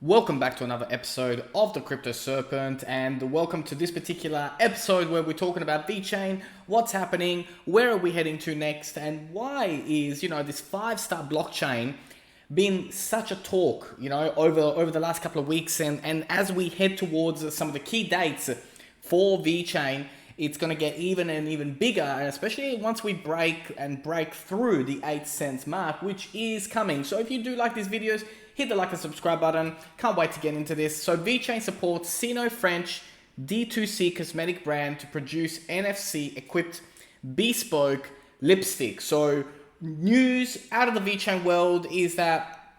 Welcome back to another episode of the Crypto Serpent, and welcome to this particular episode where we're talking about Vechain, what's happening, where are we heading to next, and why is, this 5-star blockchain been such a talk, over the last couple of weeks, and as we head towards some of the key dates for Vechain, it's going to get even bigger, and especially once we break through the 8 cents mark, which is coming. So if you do like these videos, hit the like and subscribe button. Can't wait to get into this. So Vechain supports Sino-French D2C cosmetic brand to produce NFC equipped bespoke lipstick. So news out of the Vechain world is that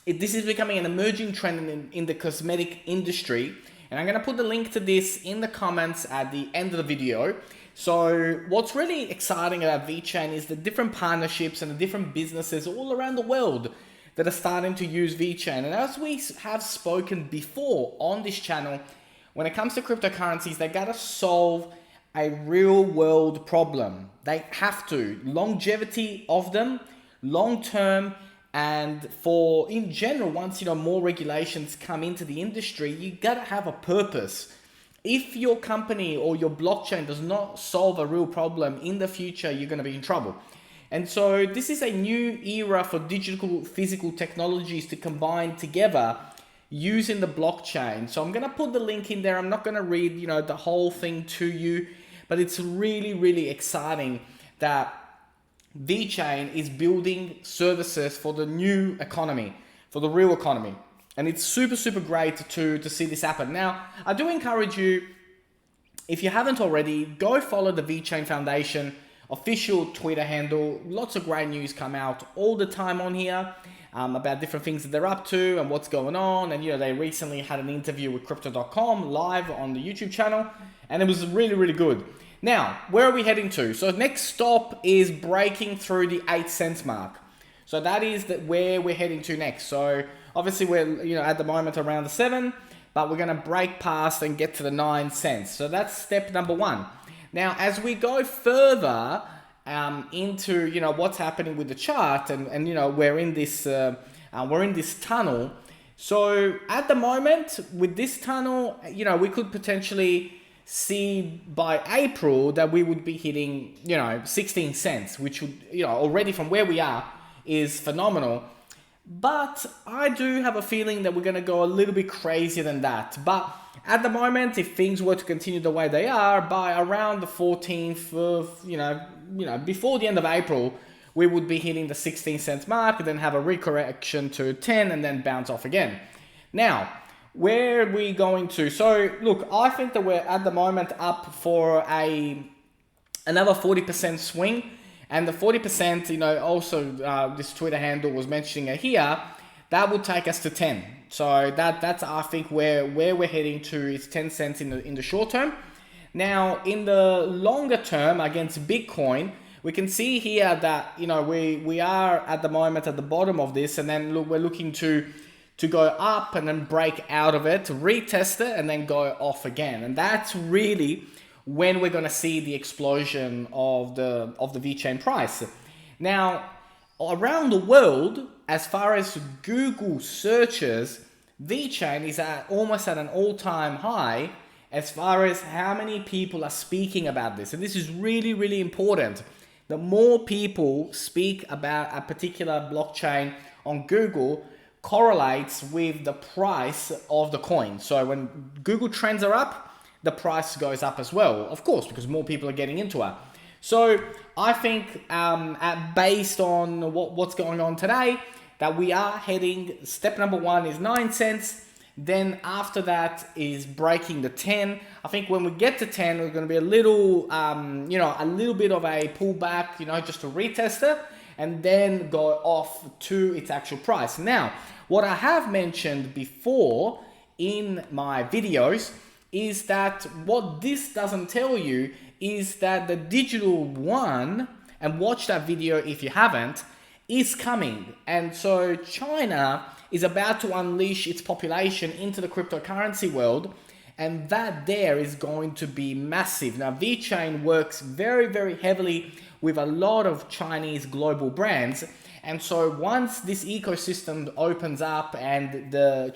this is becoming an emerging trend in the cosmetic industry. And I'm going to put the link to this in the comments at the end of the video. So what's really exciting about Vechain is the different partnerships and the different businesses all around the world that are starting to use Vechain. And as we have spoken before on this channel, when it comes to cryptocurrencies, they got to solve a real world problem. They have to. Longevity of them, long term, and for in general, once more regulations come into the industry, you got to have a purpose. If your company or your blockchain does not solve a real problem in the future, you're going to be in trouble. And so this is a new era for digital physical technologies to combine together using the blockchain. So I'm going to put the link in there. I'm not going to read, the whole thing to you, but it's really exciting that Vechain is building services for the new economy, for the real economy. And it's super great to see this happen. Now, I do encourage you, if you haven't already, go follow the Vechain Foundation official Twitter handle. Lots of great news come out all the time on here about different things that they're up to and what's going on. And they recently had an interview with Crypto.com live on the YouTube channel, and it was really good. Now, where are we heading to? So next stop is breaking through the 8 cents mark. So that is where we're heading to next. So obviously we're at the moment around the 7, but we're going to break past and get to the 9 cents. So that's step number 1. Now, as we go further into what's happening with the chart, and we're in this tunnel. So at the moment with this tunnel, we could potentially see by April that we would be hitting 16 cents, which would already from where we are is phenomenal. But I do have a feeling that we're going to go a little bit crazier than that. But at the moment, if things were to continue the way they are, by around the 14th of, before the end of April, we would be hitting the 16 cents mark and then have a recorrection to 10 and then bounce off again. Now, where are we going to? So, look, I think that we're at the moment up for another 40% swing. And the 40%, also this Twitter handle was mentioning it here, that will take us to 10. So that's I think where we're heading to is 10 cents in the short term. Now in the longer term against Bitcoin, we can see here that we are at the moment at the bottom of this, and then look, we're looking to go up and then break out of it, retest it, and then go off again. And that's really when we're going to see the explosion of the Vechain price. Now, around the world, as far as Google searches, Vechain is almost at an all-time high as far as how many people are speaking about this. And this is really important. The more people speak about a particular blockchain on Google correlates with the price of the coin. So when Google trends are up, the price goes up as well, of course, because more people are getting into it. So I think based on what's going on today, that we are heading, step number 1 is 9 cents. Then after that is breaking the 10. I think when we get to 10, we're going to be a little bit of a pullback, just to retest it and then go off to its actual price. Now, what I have mentioned before in my videos is that what this doesn't tell you is that the digital one, and watch that video if you haven't, is coming. And so China is about to unleash its population into the cryptocurrency world, and that there is going to be massive. Now, Vechain works very heavily with a lot of Chinese global brands. And so once this ecosystem opens up and the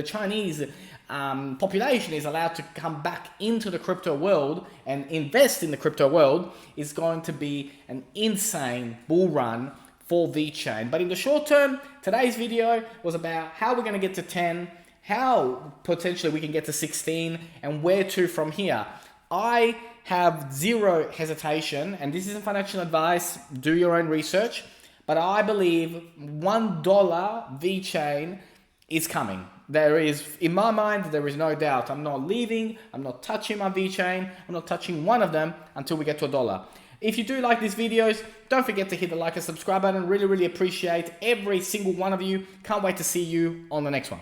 Chinese population is allowed to come back into the crypto world and invest in the crypto world, is going to be an insane bull run for Vechain. But in the short term, today's video was about how we're going to get to 10, how potentially we can get to 16, and where to from here. I have zero hesitation, and this isn't financial advice, do your own research, but I believe $1 Vechain is coming. There is, in my mind, there is no doubt. I'm not leaving, I'm not touching my Vechain, I'm not touching one of them until we get to $1. If you do like these videos, don't forget to hit the like and subscribe button. Really, really appreciate every single one of you. Can't wait to see you on the next one.